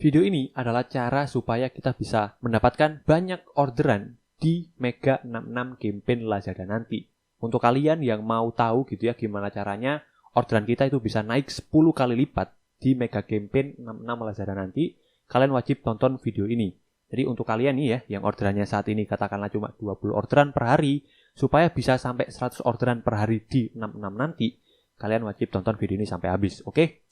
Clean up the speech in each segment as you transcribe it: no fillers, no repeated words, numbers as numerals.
Video ini adalah cara supaya kita bisa mendapatkan banyak orderan di Mega 66 campaign Lazada nanti. Untuk kalian yang mau tahu gitu ya gimana caranya orderan kita itu bisa naik 10 kali lipat di Mega campaign 66 Lazada nanti, kalian wajib tonton video ini. Jadi untuk kalian nih ya yang orderannya saat ini katakanlah cuma 20 orderan per hari, supaya bisa sampai 100 orderan per hari di 66 nanti, kalian wajib tonton video ini sampai habis, oke?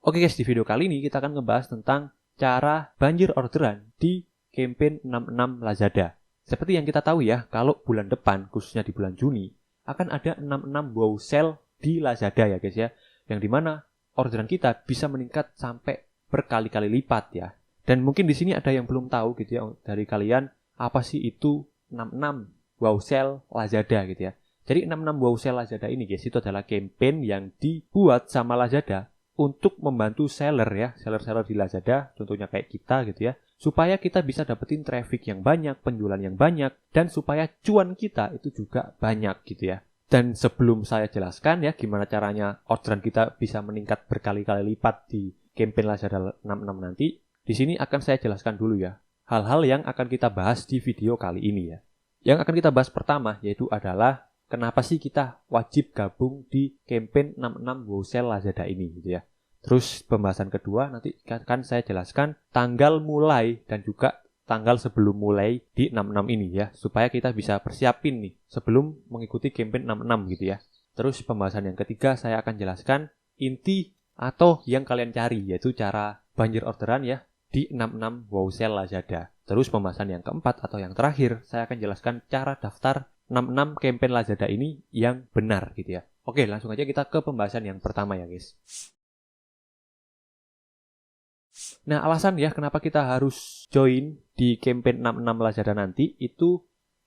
Oke guys, di video kali ini kita akan ngebahas tentang cara banjir orderan di campaign 66 Lazada. Seperti yang kita tahu ya, kalau bulan depan, khususnya di bulan Juni, akan ada 66 wow sale di Lazada ya guys ya. Yang dimana orderan kita bisa meningkat sampai berkali-kali lipat ya. Dan mungkin di sini ada yang belum tahu gitu ya dari kalian, apa sih itu 66 wow sale Lazada gitu ya. Jadi 66 wow sale Lazada ini guys, itu adalah campaign yang dibuat sama Lazada untuk membantu seller ya, seller-seller di Lazada, contohnya kayak kita gitu ya, supaya kita bisa dapetin traffic yang banyak, penjualan yang banyak, dan supaya cuan kita itu juga banyak gitu ya. Dan sebelum saya jelaskan ya gimana caranya orderan kita bisa meningkat berkali-kali lipat di campaign Lazada 66 nanti, di sini akan saya jelaskan dulu ya, hal-hal yang akan kita bahas di video kali ini ya. Yang akan kita bahas pertama yaitu adalah kenapa sih kita wajib gabung di campaign 66 wow sale Lazada ini gitu ya. Terus pembahasan kedua nanti akan saya jelaskan tanggal mulai dan juga tanggal sebelum mulai di 66 ini ya. Supaya kita bisa persiapin nih sebelum mengikuti campaign 66 gitu ya. Terus pembahasan yang ketiga saya akan jelaskan inti atau yang kalian cari yaitu cara banjir orderan ya di 66 wow sale Lazada. Terus pembahasan yang keempat atau yang terakhir saya akan jelaskan cara daftar 66 campaign Lazada ini yang benar gitu ya. Oke, langsung aja kita ke pembahasan yang pertama ya guys. Nah, alasan ya kenapa kita harus join di campaign 66 Lazada nanti itu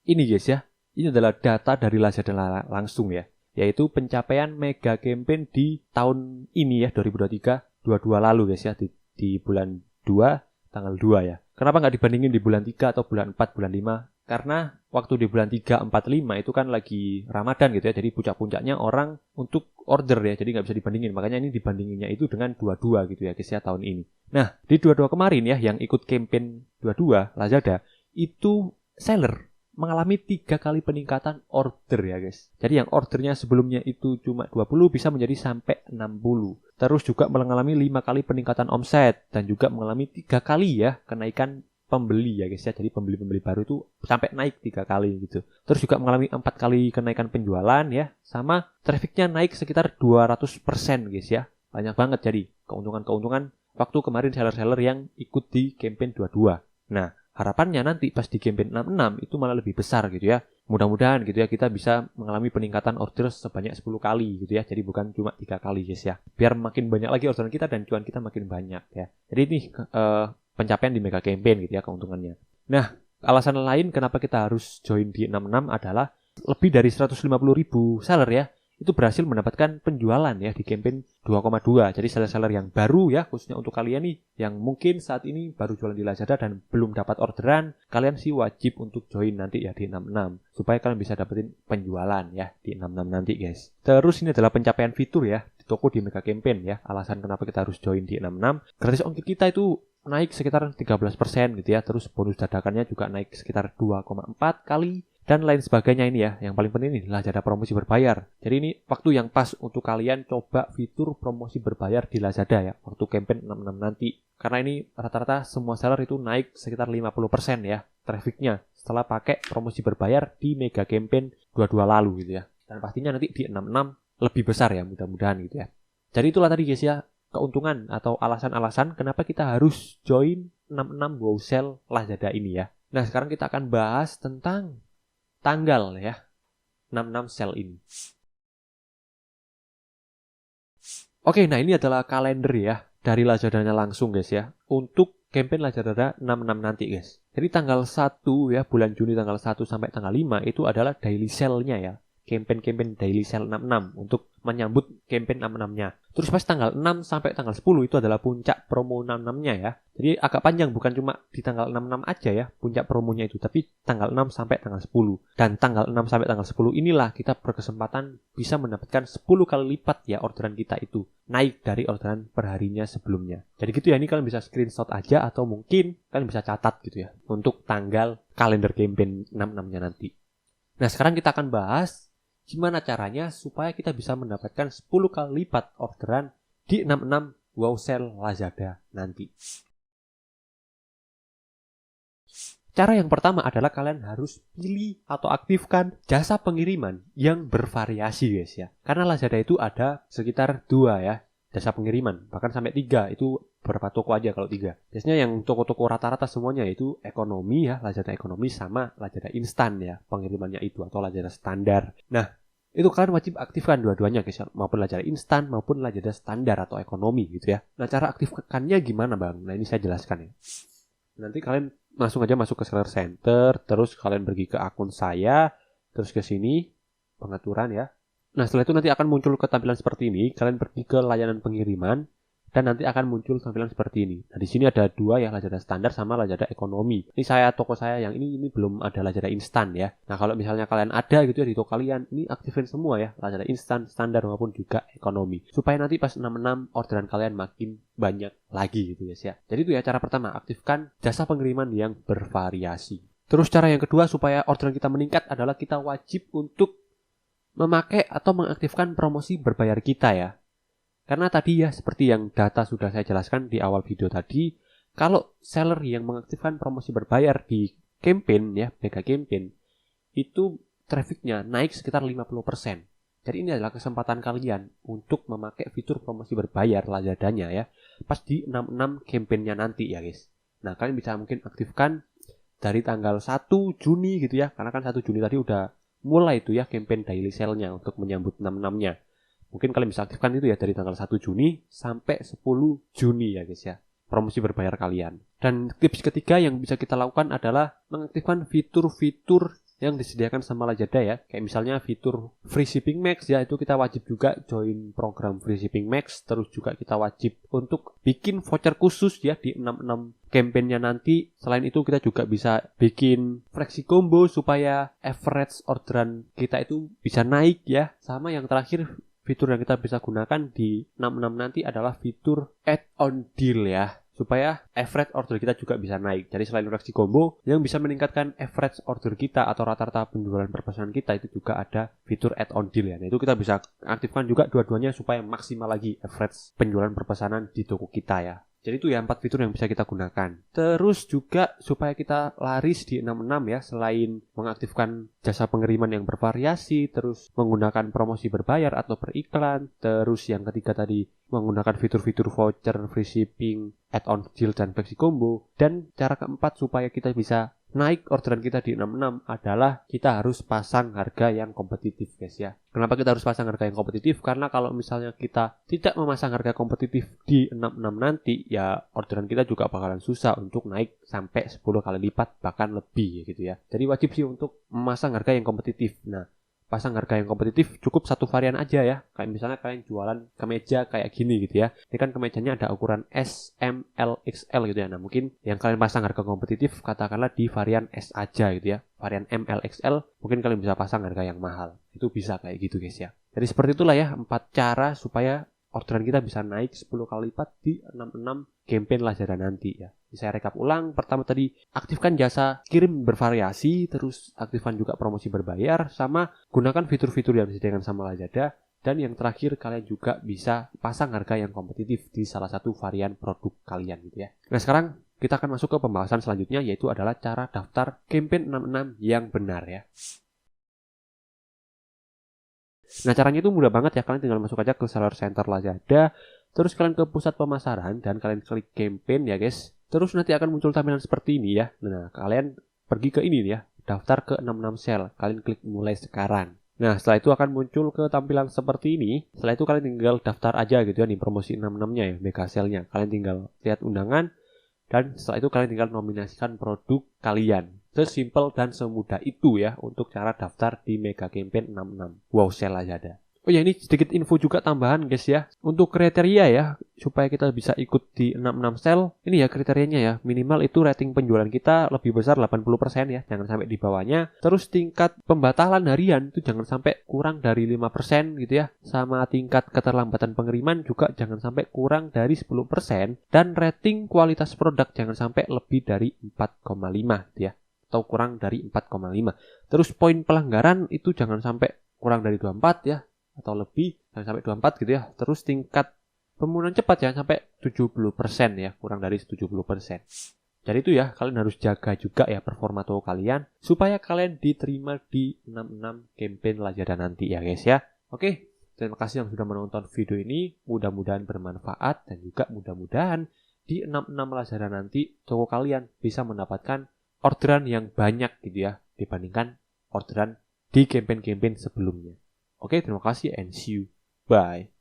ini guys ya. Ini adalah data dari Lazada langsung ya, yaitu pencapaian mega campaign di tahun ini ya 2023 22 lalu guys ya, di bulan 2 tanggal 2 ya. Kenapa nggak dibandingin di bulan 3 atau bulan 4, bulan 5? Karena waktu di bulan 3, 4, 5 itu kan lagi Ramadan gitu ya. Jadi puncak-puncaknya orang untuk order ya. Jadi nggak bisa dibandingin. Makanya ini dibandinginnya itu dengan 22 gitu ya guys ya tahun ini. Nah, di 22 kemarin ya yang ikut campaign 22 Lazada itu seller mengalami 3 kali peningkatan order ya guys. Jadi yang ordernya sebelumnya itu cuma 20 bisa menjadi sampai 60. Terus juga mengalami 5 kali peningkatan omset dan juga mengalami 3 kali ya kenaikan pembeli ya guys ya. Jadi pembeli-pembeli baru itu sampai naik 3 kali gitu. Terus juga mengalami 4 kali kenaikan penjualan ya. Sama trafficnya naik sekitar 200% guys ya. Banyak banget jadi keuntungan-keuntungan waktu kemarin seller-seller yang ikut di campaign 22. Nah, harapannya nanti pas di campaign 66 itu malah lebih besar gitu ya. Mudah-mudahan gitu ya kita bisa mengalami peningkatan order sebanyak 10 kali gitu ya. Jadi bukan cuma 3 kali guys ya. Biar makin banyak lagi orderan kita dan cuan kita makin banyak ya. Jadi ini pencapaian di mega campaign gitu ya keuntungannya. Nah, alasan lain kenapa kita harus join di 66 adalah lebih dari 150.000 seller ya itu berhasil mendapatkan penjualan ya di campaign 2,2. Jadi seller-seller yang baru ya khususnya untuk kalian nih yang mungkin saat ini baru jualan di Lazada dan belum dapat orderan, kalian sih wajib untuk join nanti ya di 66 supaya kalian bisa dapetin penjualan ya di 66 nanti guys. Terus ini adalah pencapaian fitur ya di toko di mega campaign ya. Alasan kenapa kita harus join di 66, gratis ongkir kita itu naik sekitar 13% gitu ya. Terus bonus dadakannya juga naik sekitar 2,4 kali. Dan lain sebagainya ini ya. Yang paling penting ini Lazada promosi berbayar. Jadi ini waktu yang pas untuk kalian coba fitur promosi berbayar di Lazada ya. Waktu campaign 66 nanti. Karena ini rata-rata semua seller itu naik sekitar 50% ya. Trafficnya setelah pakai promosi berbayar di mega campaign 22 lalu gitu ya. Dan pastinya nanti di 66 lebih besar ya mudah-mudahan gitu ya. Jadi itulah tadi guys ya. Keuntungan atau alasan-alasan kenapa kita harus join 66 wow sale Lazada ini ya. Nah sekarang kita akan bahas tentang tanggal ya 66 sale ini. Oke, nah ini adalah kalender ya dari Lazadanya langsung guys ya untuk campaign Lazada 66 nanti guys. Jadi tanggal 1 ya bulan Juni tanggal 1 sampai tanggal 5 itu adalah daily sale-nya ya. campaign daily sale 66 untuk menyambut campaign 66-nya. Terus pas tanggal 6 sampai tanggal 10 itu adalah puncak promo 66-nya ya. Jadi agak panjang, bukan cuma di tanggal 66 aja ya puncak promonya itu, tapi tanggal 6 sampai tanggal 10. Dan tanggal 6 sampai tanggal 10 inilah kita berkesempatan bisa mendapatkan 10 kali lipat ya orderan kita itu, naik dari orderan perharinya sebelumnya. Jadi gitu ya, ini kalian bisa screenshot aja atau mungkin kalian bisa catat gitu ya untuk tanggal kalender campaign 66-nya nanti. Nah, sekarang kita akan bahas gimana caranya supaya kita bisa mendapatkan 10 kali lipat orderan di 66 Wow Sale Lazada nanti. Cara yang pertama adalah kalian harus pilih atau aktifkan jasa pengiriman yang bervariasi guys ya. Karena Lazada itu ada sekitar 2 ya jasa pengiriman, bahkan sampai 3, itu beberapa toko aja kalau 3. Biasanya yang toko-toko rata-rata semuanya itu ekonomi ya, Lazada ekonomi sama Lazada instan ya pengirimannya itu, atau Lazada standar. Nah, itu kalian wajib aktifkan dua-duanya guys ya, maupun Lazada instan maupun Lazada standar atau ekonomi gitu ya. Nah, cara aktifkannya gimana Bang? Nah, ini saya jelaskan ya. Nanti kalian masuk ke Seller Center, terus kalian pergi ke akun saya, terus ke sini pengaturan ya. Nah, setelah itu nanti akan muncul ke tampilan seperti ini. Kalian pergi ke layanan pengiriman dan nanti akan muncul tampilan seperti ini. Nah, di sini ada 2 ya, Lazada standar sama Lazada ekonomi. Ini toko saya yang ini belum ada Lazada instan ya. Nah, kalau misalnya kalian ada gitu ya di toko kalian, ini aktifin semua ya, Lazada instan, standar maupun juga ekonomi. Supaya nanti pas 66 orderan kalian makin banyak lagi gitu guys ya. Jadi itu ya cara pertama, aktifkan jasa pengiriman yang bervariasi. Terus cara yang kedua supaya orderan kita meningkat adalah kita wajib untuk memakai atau mengaktifkan promosi berbayar kita ya. Karena tadi ya seperti yang data sudah saya jelaskan di awal video tadi, kalau seller yang mengaktifkan promosi berbayar di campaign ya, mega campaign, itu trafficnya naik sekitar 50%. Jadi ini adalah kesempatan kalian untuk memakai fitur promosi berbayar Lazadanya ya, pas di 66 campaign-nya nanti ya guys. Nah, kalian bisa mungkin aktifkan dari tanggal 1 Juni gitu ya, karena kan 1 Juni tadi udah mulai itu ya campaign daily sale-nya untuk menyambut 66-nya. Mungkin kalian bisa aktifkan itu ya dari tanggal 1 Juni sampai 10 Juni ya guys ya, promosi berbayar kalian. Dan tips ketiga yang bisa kita lakukan adalah mengaktifkan fitur-fitur yang disediakan sama Lazada ya. Kayak misalnya fitur Free Shipping Max ya, itu kita wajib juga join program Free Shipping Max. Terus juga kita wajib untuk bikin voucher khusus ya di 66 campaign-nya nanti. Selain itu kita juga bisa bikin flexi combo supaya average orderan kita itu bisa naik ya. Sama yang terakhir, fitur yang kita bisa gunakan di 66 nanti adalah fitur add-on deal ya, supaya average order kita juga bisa naik. Jadi selain flexi combo yang bisa meningkatkan average order kita atau rata-rata penjualan per pesanan kita, itu juga ada fitur add-on deal ya. Nah, itu kita bisa aktifkan juga dua-duanya supaya maksimal lagi average penjualan per pesanan di toko kita ya. Jadi itu ya 4 fitur yang bisa kita gunakan. Terus juga supaya kita laris di 66 ya, selain mengaktifkan jasa pengiriman yang bervariasi, terus menggunakan promosi berbayar atau beriklan, terus yang ketiga tadi menggunakan fitur-fitur voucher, free shipping, add-on deal dan flexi combo. Dan cara keempat supaya kita bisa naik orderan kita di 66 adalah kita harus pasang harga yang kompetitif guys ya. Kenapa kita harus pasang harga yang kompetitif? Karena kalau misalnya kita tidak memasang harga kompetitif di 66 nanti ya, orderan kita juga bakalan susah untuk naik sampai 10 kali lipat bahkan lebih gitu ya. Jadi wajib sih untuk memasang harga yang kompetitif. Nah, pasang harga yang kompetitif cukup satu varian aja ya. Kayak misalnya kalian jualan kemeja kayak gini gitu ya. Ini kan kemejanya ada ukuran S, M, L, XL gitu ya. Nah, mungkin yang kalian pasang harga kompetitif katakanlah di varian S aja gitu ya. Varian M, L, XL mungkin kalian bisa pasang harga yang mahal. Itu bisa kayak gitu guys ya. Jadi seperti itulah ya 4 cara supaya orderan kita bisa naik 10 kali lipat di 66 campaign Lazada nanti ya. Saya rekap ulang, pertama tadi aktifkan jasa kirim bervariasi, terus aktifkan juga promosi berbayar, sama gunakan fitur-fitur yang disediakan sama Lazada, dan yang terakhir kalian juga bisa pasang harga yang kompetitif di salah satu varian produk kalian gitu ya. Nah, sekarang kita akan masuk ke pembahasan selanjutnya, yaitu adalah cara daftar campaign 66 yang benar ya. Nah, caranya itu mudah banget ya, kalian tinggal masuk aja ke Seller Center Lazada, terus kalian ke pusat pemasaran dan kalian klik campaign ya guys. Terus nanti akan muncul tampilan seperti ini ya. Nah, kalian pergi ke ini ya, daftar ke 66 sale. Kalian klik mulai sekarang. Nah, setelah itu akan muncul ke tampilan seperti ini. Setelah itu kalian tinggal daftar aja gitu ya, nih promosi 66-nya ya, mega sale-nya. Kalian tinggal lihat undangan dan setelah itu kalian tinggal nominasikan produk kalian. Sesimpel dan semudah itu ya untuk cara daftar di Mega Campaign 66 Wow Sale Lazada. Oh ya, ini sedikit info juga tambahan guys ya. Untuk kriteria ya, supaya kita bisa ikut di 66 sale, ini ya kriterianya ya. Minimal itu rating penjualan kita lebih besar 80% ya, jangan sampai di bawahnya. Terus tingkat pembatalan harian itu jangan sampai kurang dari 5% gitu ya. Sama tingkat keterlambatan pengiriman juga jangan sampai kurang dari 10%. Dan rating kualitas produk jangan sampai lebih dari 4,5 gitu ya. Atau kurang dari 4,5. Terus poin pelanggaran itu jangan sampai kurang dari 24 ya. Atau lebih, jangan sampai 24 gitu ya. Terus tingkat pemenuhan cepat jangan sampai 70% ya, kurang dari 70%. Jadi itu ya, kalian harus jaga juga ya performa toko kalian supaya kalian diterima di 66 campaign Lazada nanti ya guys ya. Oke, terima kasih yang sudah menonton video ini. Mudah-mudahan bermanfaat dan juga mudah-mudahan di 66 Lazada nanti toko kalian bisa mendapatkan orderan yang banyak gitu ya dibandingkan orderan di campaign-campaign sebelumnya. Oke, terima kasih and see you. Bye.